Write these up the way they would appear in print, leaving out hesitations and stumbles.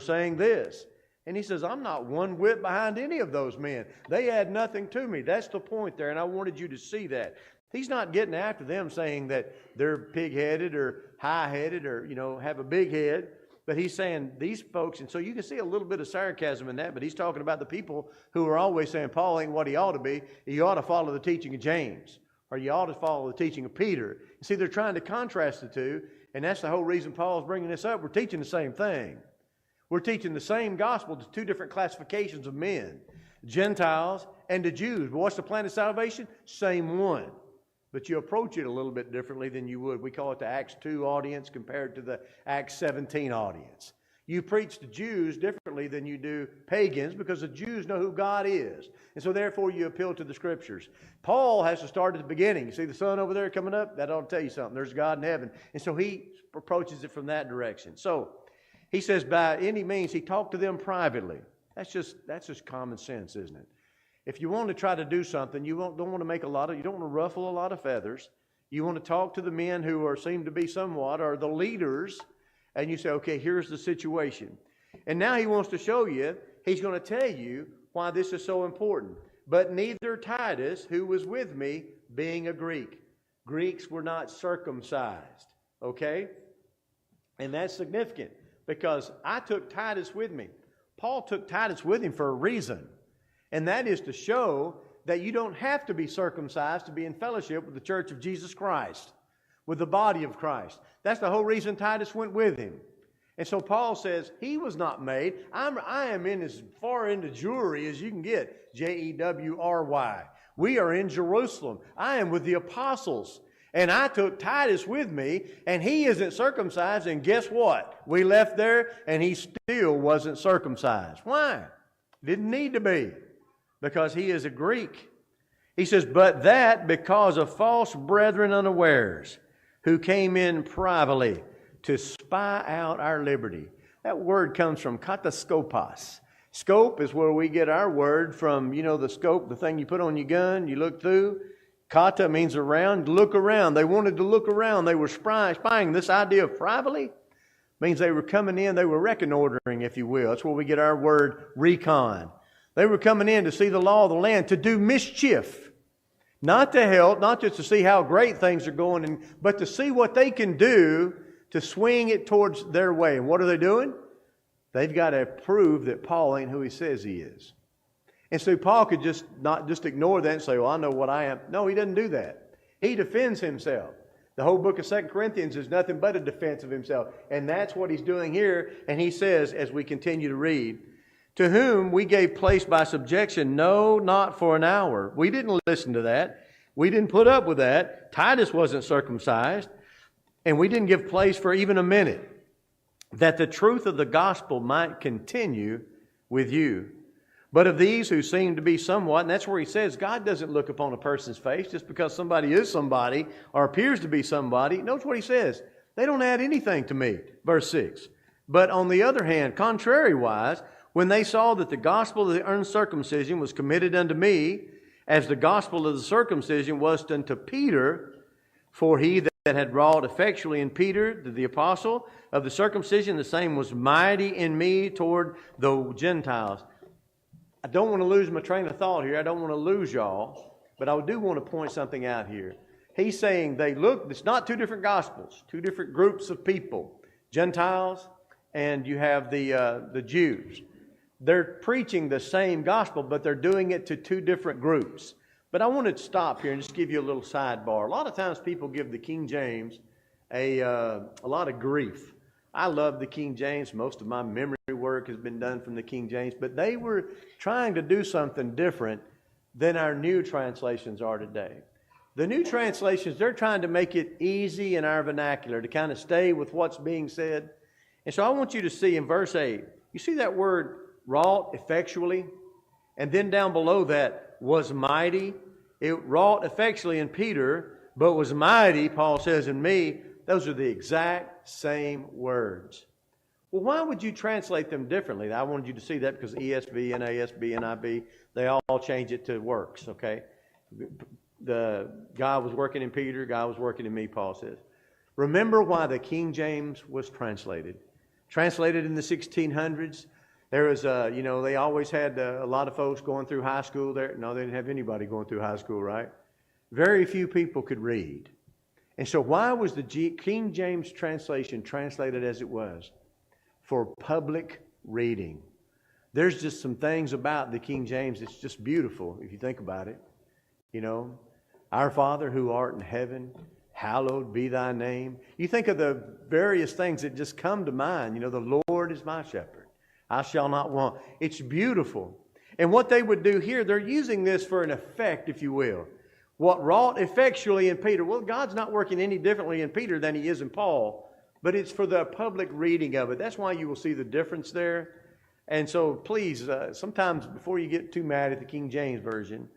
saying this. And he says, I'm not one whit behind any of those men. They add nothing to me. That's the point there, and I wanted you to see that. He's not getting after them saying that they're pig-headed or high-headed or, have a big head. But he's saying these folks, and so you can see a little bit of sarcasm in that, but he's talking about the people who are always saying Paul ain't what he ought to be. You ought to follow the teaching of James, or you ought to follow the teaching of Peter. See, they're trying to contrast the two, and that's the whole reason Paul's bringing this up. We're teaching the same thing. We're teaching the same gospel to two different classifications of men, Gentiles and the Jews. But what's the plan of salvation? Same one. But you approach it a little bit differently than you would. We call it the Acts 2 audience compared to the Acts 17 audience. You preach to Jews differently than you do pagans because the Jews know who God is. And so therefore you appeal to the Scriptures. Paul has to start at the beginning. You see the sun over there coming up? That ought to tell you something. There's God in heaven. And so he approaches it from that direction. So he says by any means he talked to them privately. That's just common sense, isn't it? If you want to try to do something, you don't want to you don't want to ruffle a lot of feathers. You want to talk to the men who seem to be somewhat, or the leaders, and you say, okay, here's the situation. And now he wants to show you, he's going to tell you why this is so important. But neither Titus, who was with me, being a Greek. Greeks were not circumcised. Okay? And that's significant because I took Titus with me. Paul took Titus with him for a reason. And that is to show that you don't have to be circumcised to be in fellowship with the church of Jesus Christ, with the body of Christ. That's the whole reason Titus went with him. And so Paul says, he was not made. I am in as far into Jewry as you can get, Jewry. We are in Jerusalem. I am with the apostles. And I took Titus with me, and he isn't circumcised. And guess what? We left there, and he still wasn't circumcised. Why? Didn't need to be. Because he is a Greek. He says, but that because of false brethren unawares, who came in privately to spy out our liberty. That word comes from kataskopos. Scope is where we get our word from, the scope, the thing you put on your gun, you look through. Kata means around, look around. They wanted to look around. They were spying. This idea of privately means they were coming in, they were reconnoitering, if you will. That's where we get our word recon. They were coming in to see the law of the land, to do mischief. Not to help, not just to see how great things are going, but to see what they can do to swing it towards their way. And what are they doing? They've got to prove that Paul ain't who he says he is. And so Paul could not just ignore that and say, well, I know what I am. No, he doesn't do that. He defends himself. The whole book of 2 Corinthians is nothing but a defense of himself. And that's what he's doing here. And he says, as we continue to read, to whom we gave place by subjection, no, not for an hour. We didn't listen to that. We didn't put up with that. Titus wasn't circumcised. And we didn't give place for even a minute, that the truth of the gospel might continue with you. But of these who seem to be somewhat, and that's where he says God doesn't look upon a person's face just because somebody is somebody or appears to be somebody. Notice what he says. They don't add anything to me. Verse 6. But on the other hand, contrariwise, when they saw that the gospel of the uncircumcision was committed unto me, as the gospel of the circumcision was unto Peter, for he that had wrought effectually in Peter, the apostle of the circumcision, the same was mighty in me toward the Gentiles. I don't want to lose my train of thought here. I don't want to lose y'all, but I do want to point something out here. He's saying it's not two different gospels, two different groups of people, Gentiles, and you have the Jews. They're preaching the same gospel, but they're doing it to two different groups. But I want to stop here and just give you a little sidebar. A lot of times people give the King James a lot of grief. I love the King James. Most of my memory work has been done from the King James. But they were trying to do something different than our new translations are today. The new translations, they're trying to make it easy in our vernacular to kind of stay with what's being said. And so I want you to see in verse 8, you see that word wrought effectually? And then down below that, was mighty. It wrought effectually in Peter, but was mighty, Paul says, in me. Those are the exact same words. Well, why would you translate them differently? I wanted you to see that because ESV, NASB, NIV, they all change it to works, okay? The God was working in Peter, God was working in me, Paul says. Remember why the King James was translated. translated in the 1600s. There was, they always had a lot of folks going through high school there. No, they didn't have anybody going through high school, right? Very few people could read. And so why was the King James translation translated as it was? For public reading. There's just some things about the King James that's just beautiful if you think about it. Our Father who art in heaven, hallowed be thy name. You think of the various things that just come to mind. The Lord is my shepherd. I shall not want. It's beautiful. And what they would do here, they're using this for an effect, if you will. What wrought effectually in Peter. Well, God's not working any differently in Peter than He is in Paul. But it's for the public reading of it. That's why you will see the difference there. And so please, sometimes before you get too mad at the King James Version,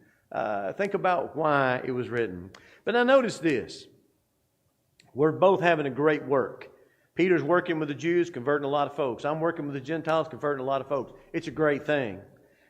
think about why it was written. But now notice this. We're both having a great work. Peter's working with the Jews, converting a lot of folks. I'm working with the Gentiles, converting a lot of folks. It's a great thing.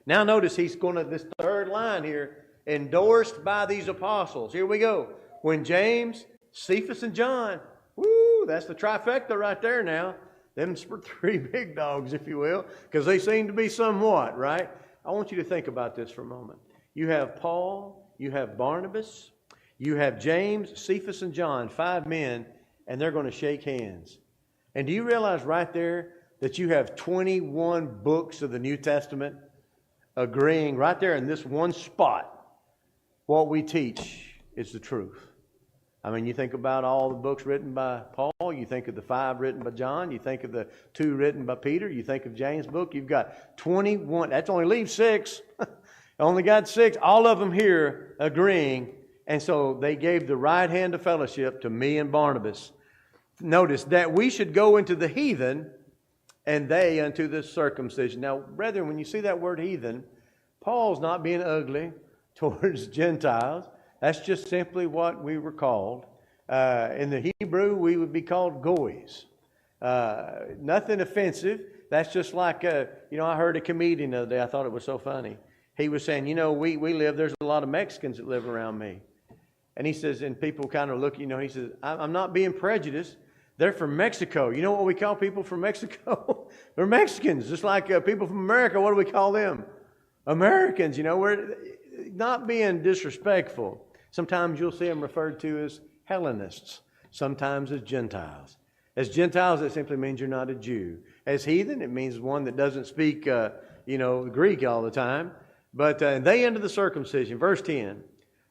Now notice he's going to, this third line here, endorsed by these apostles. Here we go. When James, Cephas, and John, woo, that's the trifecta right there now. Them three big dogs, if you will, because they seem to be somewhat, right? I want you to think about this for a moment. You have Paul, you have Barnabas, you have James, Cephas, and John, 5 men, and they're going to shake hands. And do you realize right there that you have 21 books of the New Testament agreeing right there in this one spot? What we teach is the truth. I mean, you think about all the books written by Paul, you think of the 5 written by John, you think of the 2 written by Peter, you think of James' book, you've got 21. That only leaves 6. Only got 6. All of them here agreeing. And so they gave the right hand of fellowship to me and Barnabas. Notice that we should go into the heathen and they unto the circumcision. Now, brethren, when you see that word heathen, Paul's not being ugly towards Gentiles. That's just simply what we were called. In the Hebrew, we would be called goys. Nothing offensive. That's just like, I heard a comedian the other day. I thought it was so funny. He was saying, there's a lot of Mexicans that live around me. And he says, and people kind of look, he says, I'm not being prejudiced. They're from Mexico. You know what we call people from Mexico? They're Mexicans. Just like people from America, what do we call them? Americans. We're not being disrespectful. Sometimes you'll see them referred to as Hellenists. Sometimes as Gentiles. As Gentiles, it simply means you're not a Jew. As heathen, it means one that doesn't speak, Greek all the time. But they unto the circumcision. Verse 10.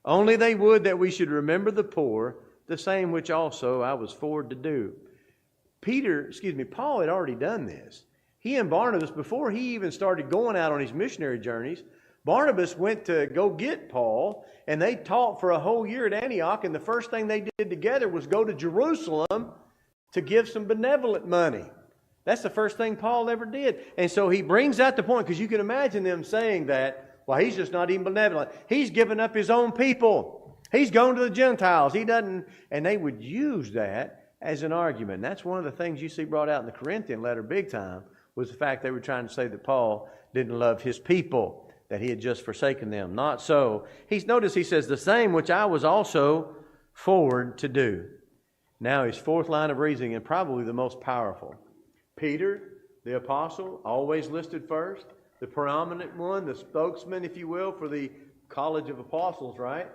Only they would that we should remember the poor, the same which also I was forward to do. Paul had already done this. He and Barnabas, before he even started going out on his missionary journeys, Barnabas went to go get Paul, and they taught for a whole year at Antioch, and the first thing they did together was go to Jerusalem to give some benevolent money. That's the first thing Paul ever did. And so he brings out the point, because you can imagine them saying that, well, he's just not even benevolent. He's given up his own people. He's going to the Gentiles. He doesn't, and they would use that as an argument. And that's one of the things you see brought out in the Corinthian letter big time, was the fact they were trying to say that Paul didn't love his people, that he had just forsaken them. Not so. Notice he says, the same which I was also forward to do. Now his fourth line of reasoning, and probably the most powerful. Peter, the apostle, always listed first. The preeminent one, the spokesman, if you will, for the college of apostles, right?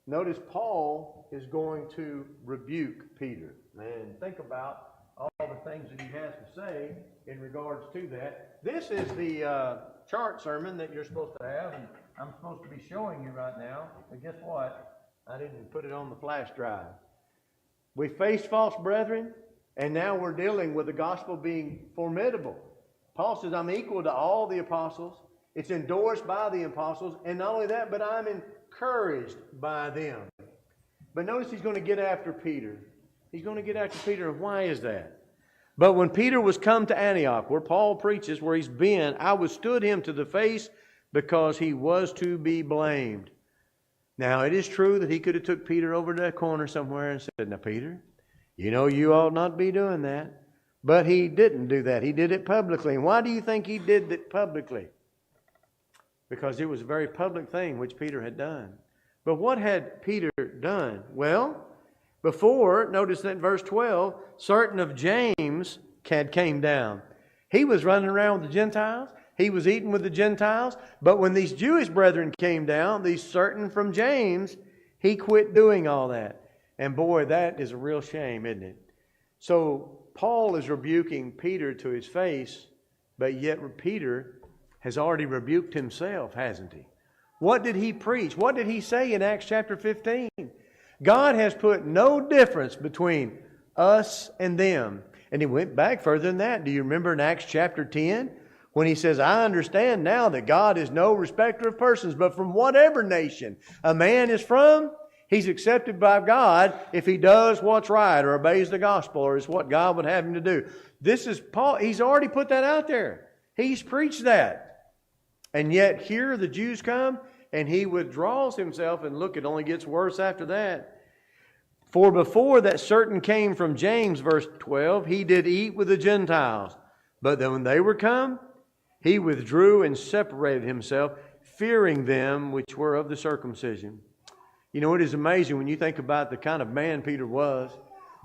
Notice Paul is going to rebuke Peter. And think about all the things that he has to say in regards to that. This is the chart sermon that you're supposed to have, and I'm supposed to be showing you right now. But guess what? I didn't put it on the flash drive. We faced false brethren, and now we're dealing with the gospel being formidable. Paul says, I'm equal to all the apostles. It's endorsed by the apostles. And not only that, but I'm encouraged by them. But notice he's going to get after Peter. He's going to get after Peter. And why is that? But when Peter was come to Antioch, where Paul preaches, where he's been, I withstood him to the face because he was to be blamed. Now, it is true that he could have took Peter over to a corner somewhere and said, now, Peter, you ought not be doing that. But he didn't do that. He did it publicly. And why do you think he did it publicly? Because it was a very public thing which Peter had done. But what had Peter done? Well, before, notice that in verse 12, certain of James, came down. He was running around with the Gentiles. He was eating with the Gentiles. But when these Jewish brethren came down, these certain from James, he quit doing all that. And boy, that is a real shame, isn't it? So Paul is rebuking Peter to his face, but yet Peter has already rebuked himself, hasn't he? What did he preach? What did he say in Acts chapter 15? God has put no difference between us and them. And he went back further than that. Do you remember in Acts chapter 10? When he says, I understand now that God is no respecter of persons, but from whatever nation a man is from, he's accepted by God if he does what's right or obeys the gospel or is what God would have him to do. This is Paul. He's already put that out there. He's preached that. And yet here the Jews come and he withdraws himself, and look, it only gets worse after that. For before that certain came from James, verse 12, he did eat with the Gentiles. But then when they were come, he withdrew and separated himself, fearing them which were of the circumcision. You know, it is amazing when you think about the kind of man Peter was,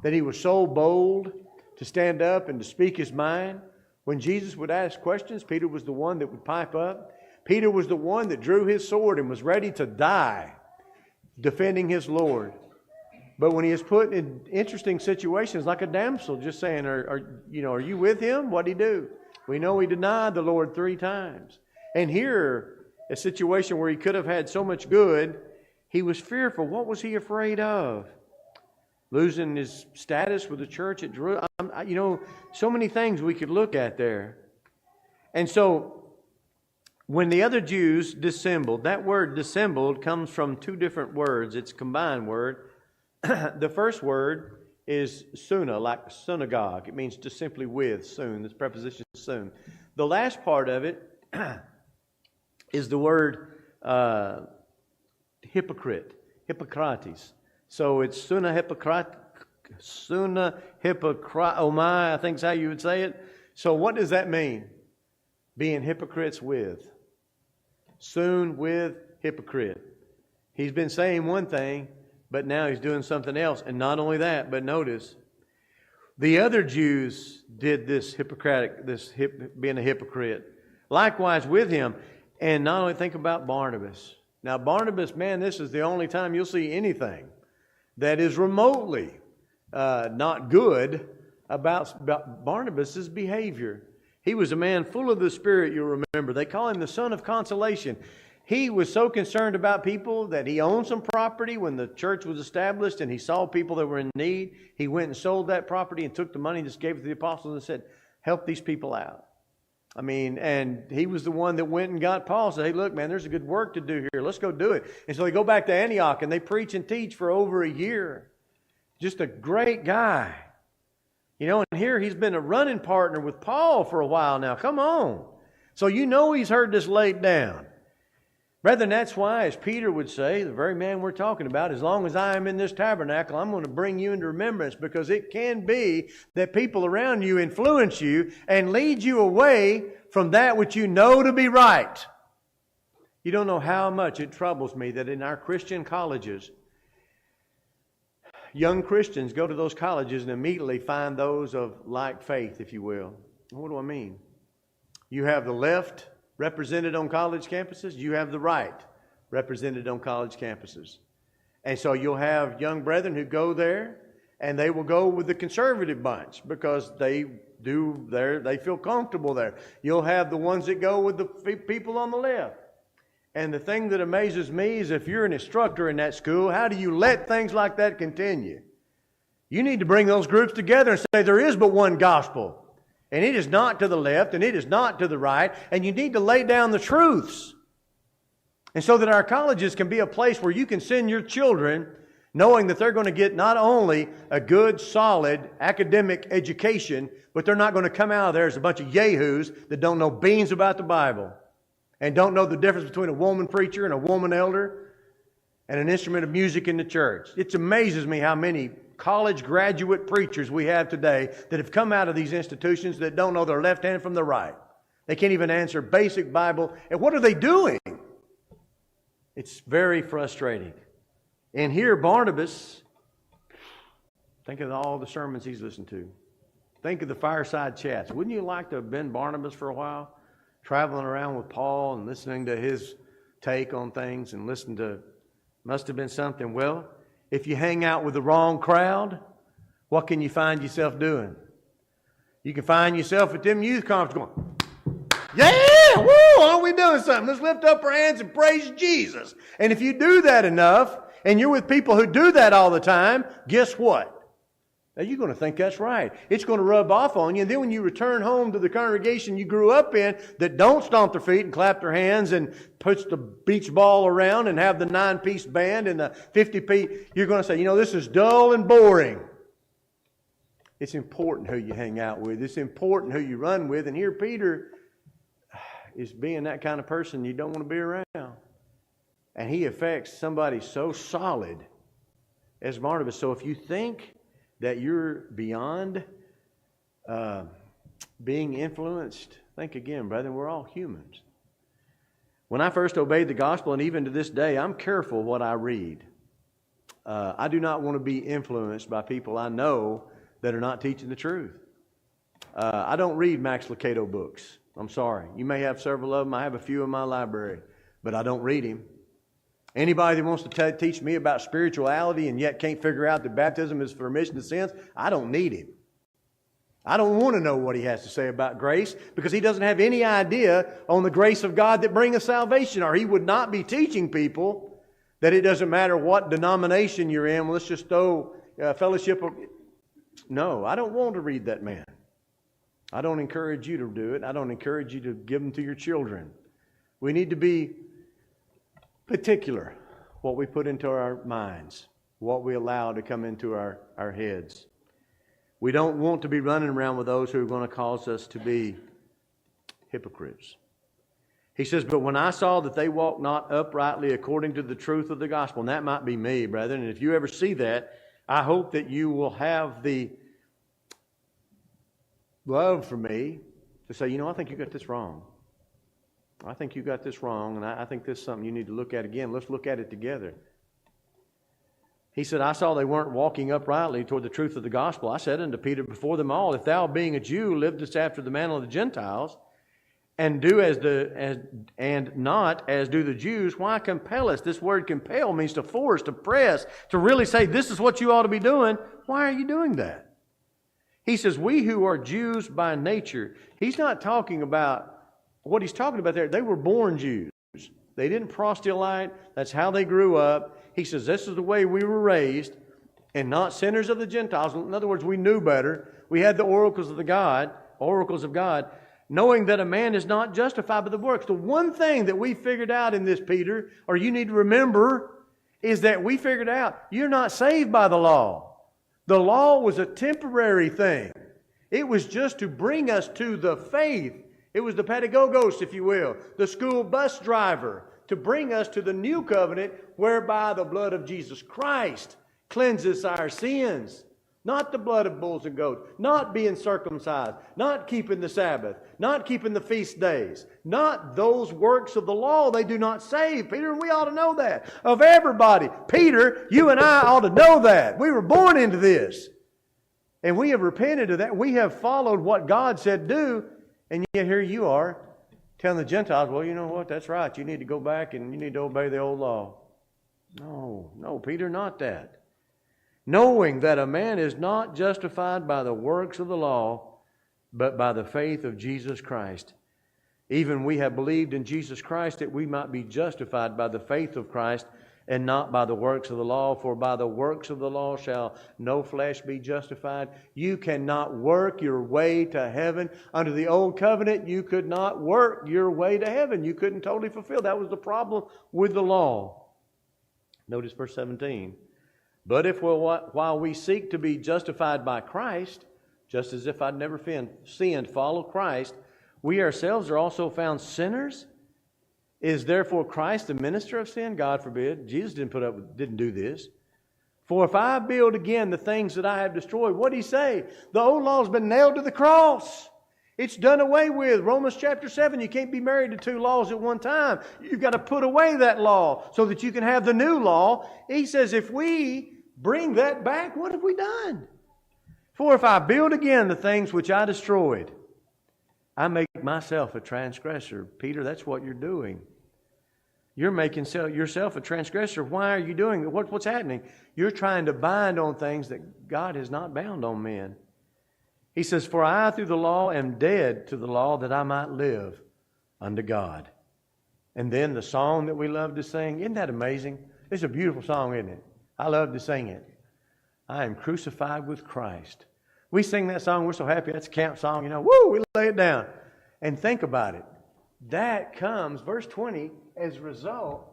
that he was so bold to stand up and to speak his mind. When Jesus would ask questions, Peter was the one that would pipe up. Peter was the one that drew his sword and was ready to die, defending his Lord. But when he is put in interesting situations, like a damsel, just saying, are you with him? What did he do? We know he denied the Lord 3 times. And here, a situation where he could have had so much good, he was fearful. What was he afraid of? Losing his status with the church at Jerusalem. So many things we could look at there. And so, when the other Jews dissembled, that word dissembled comes from 2 different words. It's a combined word. The first word is suna, like synagogue. It means to simply with, soon. This preposition soon. The last part of it is the word hypocrite, hypocrites. So it's suna hypocrite, oh my, I think is how you would say it. So what does that mean? Being hypocrites with. Soon with hypocrite. He's been saying one thing, but now he's doing something else. And not only that, but notice, the other Jews did this being a hypocrite. Likewise with him. And not only think about Barnabas. Now Barnabas, man, this is the only time you'll see anything that is remotely not good about Barnabas' behavior. He was a man full of the Spirit, you'll remember. They call him the son of consolation. He was so concerned about people that he owned some property when the church was established and he saw people that were in need. He went and sold that property and took the money and just gave it to the apostles and said, help these people out. I mean, and he was the one that went and got Paul and said, hey, look, man, there's a good work to do here. Let's go do it. And so they go back to Antioch and they preach and teach for over a year. Just a great guy. You know, and here he's been a running partner with Paul for a while now. Come on. So you know he's heard this laid down. Brethren, that's why, as Peter would say, the very man we're talking about, as long as I am in this tabernacle, I'm going to bring you into remembrance, because it can be that people around you influence you and lead you away from that which you know to be right. You don't know how much it troubles me that in our Christian colleges, young Christians go to those colleges and immediately find those of like faith, if you will. What do I mean? You have the left represented on college campuses. You have the right represented on college campuses. And so you'll have young brethren who go there and they will go with the conservative bunch because they feel comfortable there. You'll have the ones that go with the people on the left. And the thing that amazes me is if you're an instructor in that school, how do you let things like that continue? You need to bring those groups together and say there is but one gospel. And it is not to the left and it is not to the right. And you need to lay down the truths. And so that our colleges can be a place where you can send your children knowing that they're going to get not only a good, solid academic education, but they're not going to come out of there as a bunch of yahoos that don't know beans about the Bible and don't know the difference between a woman preacher and a woman elder and an instrument of music in the church. It amazes me how many college graduate preachers we have today that have come out of these institutions that don't know their left hand from the right. They can't even answer basic Bible. And what are they doing? It's very frustrating. And here Barnabas, think of all the sermons he's listened to. Think of the fireside chats. Wouldn't you like to have been Barnabas for a while? Traveling around with Paul and listening to his take on things and listen to, must have been something. Well, if you hang out with the wrong crowd, what can you find yourself doing? You can find yourself at them youth conferences going, yeah, woo, aren't we doing something? Let's lift up our hands and praise Jesus. And if you do that enough, and you're with people who do that all the time, guess what? Now you're going to think that's right. It's going to rub off on you. And then when you return home to the congregation you grew up in that don't stomp their feet and clap their hands and puts the beach ball around and have the 9-piece band and the 50-piece, you're going to say, this is dull and boring. It's important who you hang out with. It's important who you run with. And here Peter is being that kind of person you don't want to be around. And he affects somebody so solid as Barnabas. So if you think that you're beyond being influenced, think again, brethren, we're all humans. When I first obeyed the gospel, and even to this day, I'm careful what I read. I do not want to be influenced by people I know that are not teaching the truth. I don't read Max Lucado books. I'm sorry. You may have several of them. I have a few in my library, but I don't read him. Anybody that wants to teach me about spirituality and yet can't figure out that baptism is for remission of sins, I don't need him. I don't want to know what he has to say about grace because he doesn't have any idea on the grace of God that bringeth salvation, or he would not be teaching people that it doesn't matter what denomination you're in. Well, let's just throw fellowship. No, I don't want to read that man. I don't encourage you to do it. I don't encourage you to give them to your children. We need to be particular what we put into our minds, what we allow to come into our heads. We don't want to be running around with those who are going to cause us to be hypocrites. He says, but when I saw that they walked not uprightly according to the truth of the gospel, and that might be me, brethren, and if you ever see that, I hope that you will have the love for me to say, I think you got this wrong. I think you got this wrong, and I think this is something you need to look at again. Let's look at it together. He said, I saw they weren't walking uprightly toward the truth of the gospel. I said unto Peter before them all, if thou, being a Jew, livest after the manner of the Gentiles, and do and not as do the Jews, why compellest? This word compel means to force, to press, to really say, this is what you ought to be doing. Why are you doing that? He says, we who are Jews by nature. He's not talking about what he's talking about there. They were born Jews. They didn't proselyte. That's how they grew up. He says, this is the way we were raised, and not sinners of the Gentiles. In other words, we knew better. We had the oracles of God, knowing that a man is not justified by the works. The one thing that we figured out in this, Peter, or you need to remember, is that we figured out you're not saved by the law. The law was a temporary thing. It was just to bring us to the faith. It was the pedagogos, if you will, the school bus driver, to bring us to the new covenant whereby the blood of Jesus Christ cleanses our sins. Not the blood of bulls and goats, not being circumcised, not keeping the Sabbath, not keeping the feast days, not those works of the law. They do not save. Peter, we ought to know that. Of everybody. Peter, you and I ought to know that. We were born into this. And we have repented of that. We have followed what God said do. And yet here you are telling the Gentiles, well, you know what? That's right. You need to go back and you need to obey the old law. No, Peter, not that. Knowing that a man is not justified by the works of the law, but by the faith of Jesus Christ. Even we have believed in Jesus Christ that we might be justified by the faith of Christ and not by the works of the law. For by the works of the law shall no flesh be justified. You cannot work your way to heaven. Under the old covenant, you could not work your way to heaven. You couldn't totally fulfill. That was the problem with the law. Notice verse 17. But if while we seek to be justified by Christ, just as if I'd never sinned, follow Christ, we ourselves are also found sinners. Is therefore Christ the minister of sin? God forbid. Jesus didn't do this. For if I build again the things that I have destroyed, what did he say? The old law has been nailed to the cross. It's done away with. Romans chapter 7, you can't be married to two laws at one time. You've got to put away that law so that you can have the new law. He says if we bring that back, what have we done? For if I build again the things which I destroyed, I make myself a transgressor. Peter, that's what you're doing. You're making yourself a transgressor. Why are you doing that? What's happening? You're trying to bind on things that God has not bound on men. He says, for I through the law am dead to the law that I might live unto God. And then the song that we love to sing, isn't that amazing? It's a beautiful song, isn't it? I love to sing it. I am crucified with Christ. We sing that song, we're so happy. That's a camp song, woo, we lay it down. And think about it. That comes, verse 20, as a result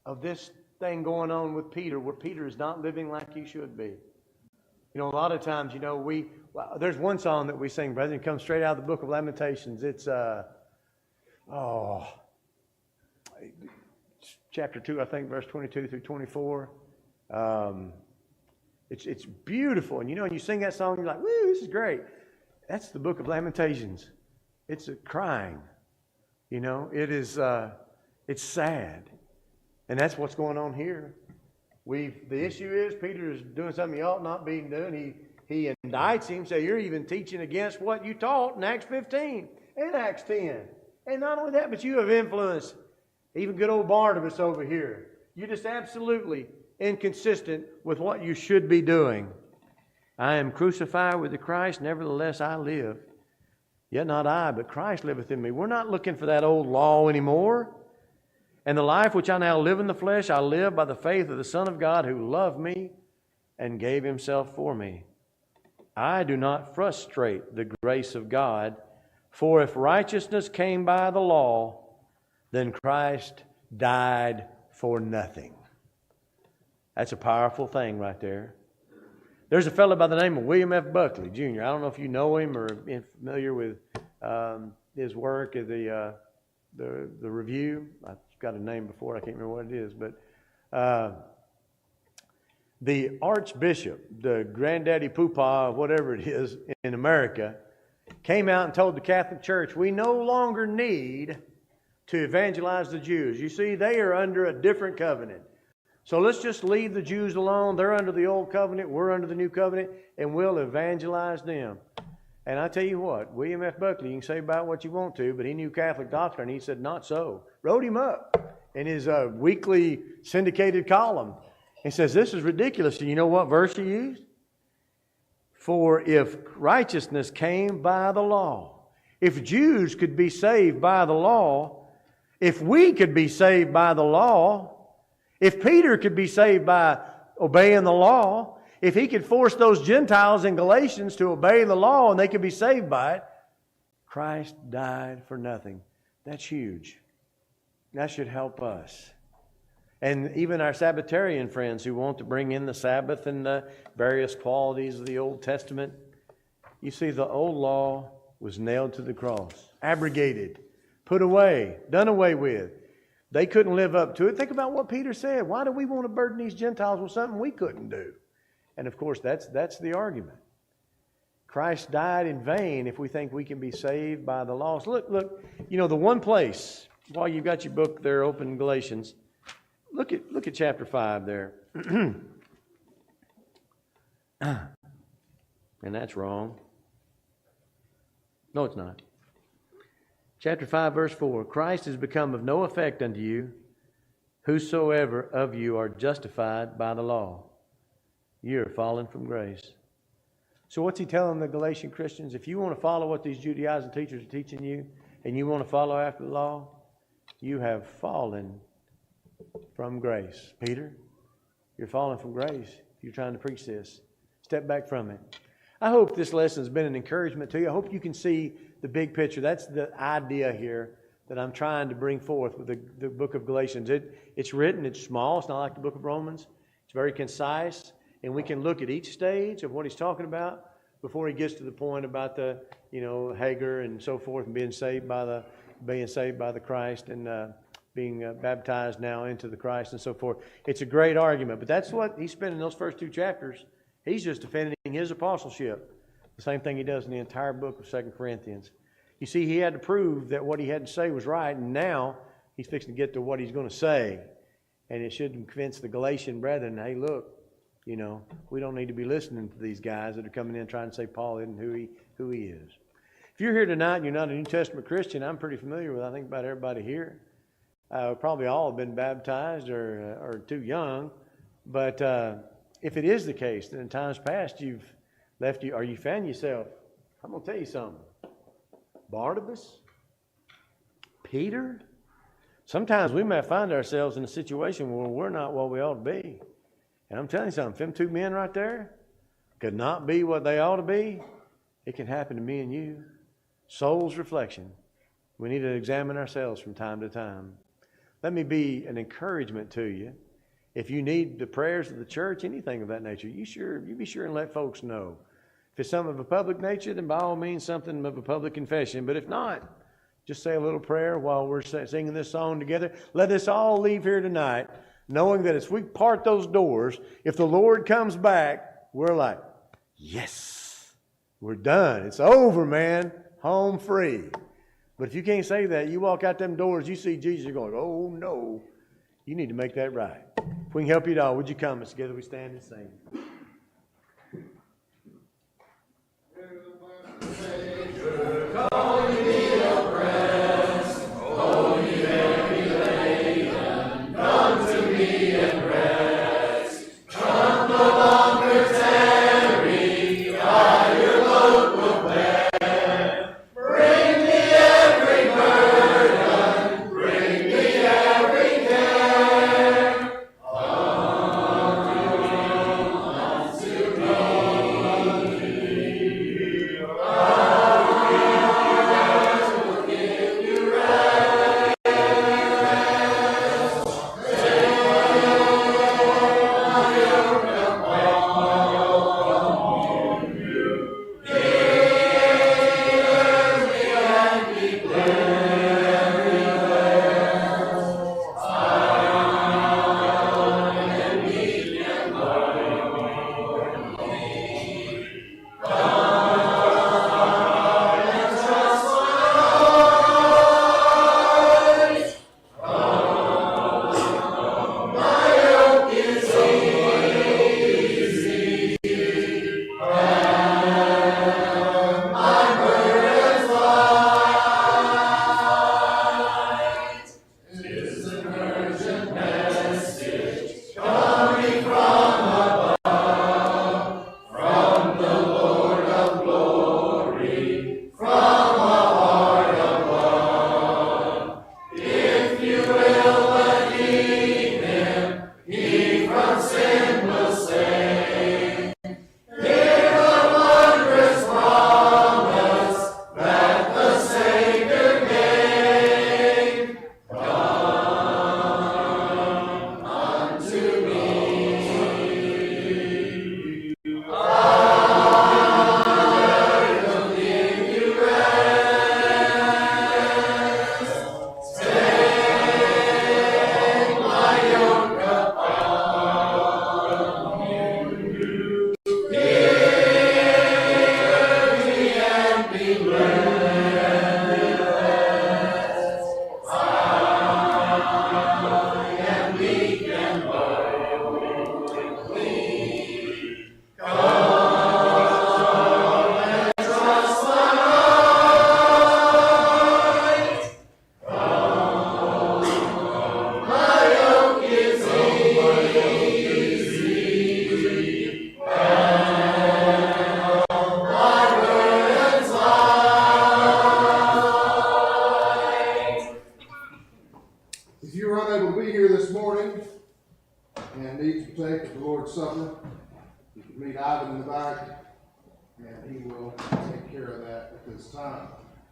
of this thing going on with Peter, where Peter is not living like he should be. A lot of times, there's one song that we sing, brethren, it comes straight out of the book of Lamentations. It's, chapter 2, I think, verse 22 through 24. It's beautiful. And you sing that song, you're like, woo, this is great. That's the book of Lamentations. It's a crying. It is, it's sad. And that's what's going on here. The issue is Peter is doing something he ought not be doing. He indicts him, say, you're even teaching against what you taught in Acts 15 and Acts 10. And not only that, but you have influenced even good old Barnabas over here. You're just absolutely inconsistent with what you should be doing. I am crucified with the Christ, nevertheless I live. Yet not I, but Christ liveth in me. We're not looking for that old law anymore. And the life which I now live in the flesh, I live by the faith of the Son of God who loved me and gave himself for me. I do not frustrate the grace of God, for if righteousness came by the law, then Christ died for nothing. That's a powerful thing right there. There's a fellow by the name of William F. Buckley, Jr. I don't know if you know him or are familiar with his work at the Review. I've got a name before, I can't remember what it is, but the Archbishop, the granddaddy poopah, whatever it is in America, came out and told the Catholic Church, we no longer need to evangelize the Jews. You see, they are under a different covenant. So let's just leave the Jews alone. They're under the old covenant, we're under the new covenant, and we'll evangelize them. And I tell you what, William F. Buckley, you can say about what you want to, but he knew Catholic doctrine. He said, not so. Wrote him up in his weekly syndicated column. He says, this is ridiculous. And you know what verse he used? For if righteousness came by the law, if Jews could be saved by the law, if we could be saved by the law, if Peter could be saved by obeying the law, if he could force those Gentiles in Galatians to obey the law and they could be saved by it, Christ died for nothing. That's huge. That should help us. And even our Sabbatarian friends who want to bring in the Sabbath and the various qualities of the Old Testament, you see, the old law was nailed to the cross, abrogated, put away, done away with. They couldn't live up to it. Think about what Peter said. Why do we want to burden these Gentiles with something we couldn't do? And of course, that's the argument. Christ died in vain if we think we can be saved by the law. So look, the one place, while you've got your book there open in Galatians, look at chapter 5 there. And that's wrong. No, it's not. Chapter 5, verse 4. Christ is become of no effect unto you, whosoever of you are justified by the law. You are fallen from grace. So what's he telling the Galatian Christians? If you want to follow what these Judaizing teachers are teaching you, and you want to follow after the law, you have fallen from grace. Peter, you're falling from grace. You're trying to preach this. Step back from it. I hope this lesson has been an encouragement to you. I hope you can see the big picture. That's the idea here that I'm trying to bring forth with the book of Galatians. It's written, it's small. It's not like the book of Romans. It's very concise. And we can look at each stage of what he's talking about before he gets to the point about the, Hagar and so forth and being saved by the Christ and being baptized now into the Christ and so forth. It's a great argument. But that's what he's spending those first 2 chapters. He's just defending his apostleship. The same thing he does in the entire book of 2 Corinthians. You see, he had to prove that what he had to say was right, and now he's fixing to get to what he's going to say. And it should convince the Galatian brethren, hey, look, You know, we don't need to be listening to these guys that are coming in trying to say Paul isn't who he is. If you're here tonight and you're not a New Testament Christian, I'm pretty familiar with, I think, about everybody here. Probably all have been baptized or too young. But if it is the case that in times past you've left or you found yourself, I'm going to tell you something. Barnabas, Peter, sometimes we may find ourselves in a situation where we're not what we ought to be. And I'm telling you something, if them two men right there could not be what they ought to be, it can happen to me and you. Soul's reflection. We need to examine ourselves from time to time. Let me be an encouragement to you. If you need the prayers of the church, anything of that nature, you be sure and let folks know. If it's something of a public nature, then by all means something of a public confession. But if not, just say a little prayer while we're singing this song together. Let us all leave here tonight knowing that as we part those doors, if the Lord comes back, we're like, yes, we're done. It's over, man. Home free. But if you can't say that, you walk out them doors, you see Jesus, you're going, oh no. You need to make that right. If we can help you at all, would you come? As together we stand and sing.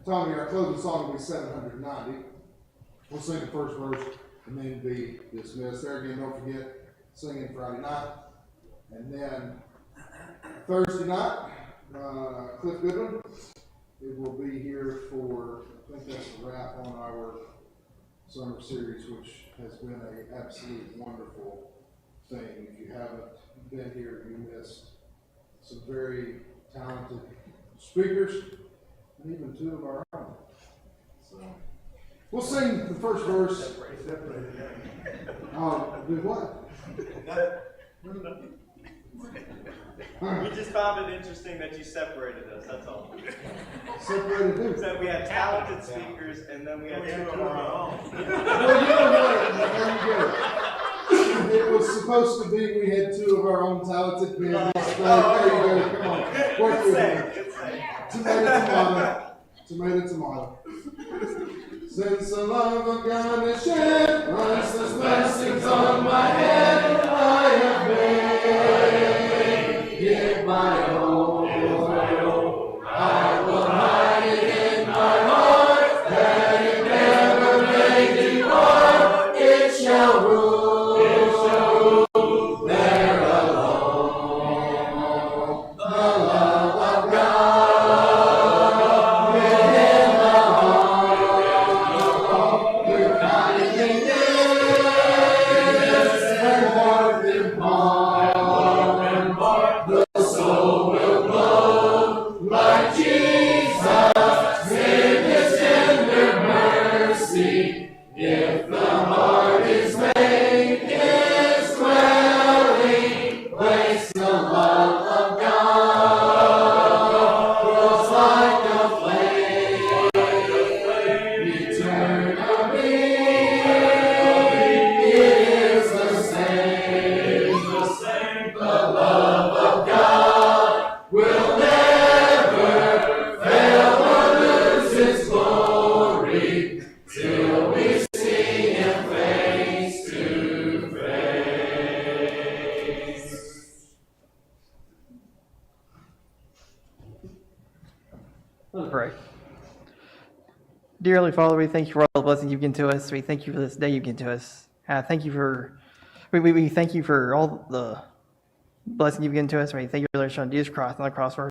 Tommy, our closing song will be 790. We'll sing the first verse and then be dismissed. There again, don't forget, singing Friday night. And then Thursday night, Cliff Goodwin. It will be here for, I think that's a wrap on our summer series, which has been an absolute wonderful thing. If you haven't been here, you missed some very talented speakers. And even two of our own. So we'll sing the first verse. Do what? We just found it interesting that you separated us, that's all. Separated who? So we had talented speakers, and then we had two of our own. Well, you know what? It was supposed to be we had two of our own talented men. There you go. Come on. Work with me. Good save. Tomato. Since the love of God is shed, priceless blessings on my head, I have made it my own. I will hide it in my heart, that it never may depart. It shall rule there alone. The love of God within the heart, with kindness and warmth impart, the soul will glow like Jesus in His tender mercy. If the heart is made His dwelling place, the love of God grows like a flame, eternally. It is the same. The love of God will never fail or lose its glory till we see Him face to face. Let's pray. Dear Heavenly Father, we thank you for all the blessings you've given to us. We thank you for this day you've given to us. Thank you for we thank you for all the blessings you've given to us. We thank you for the Son, Jesus Christ, on the cross for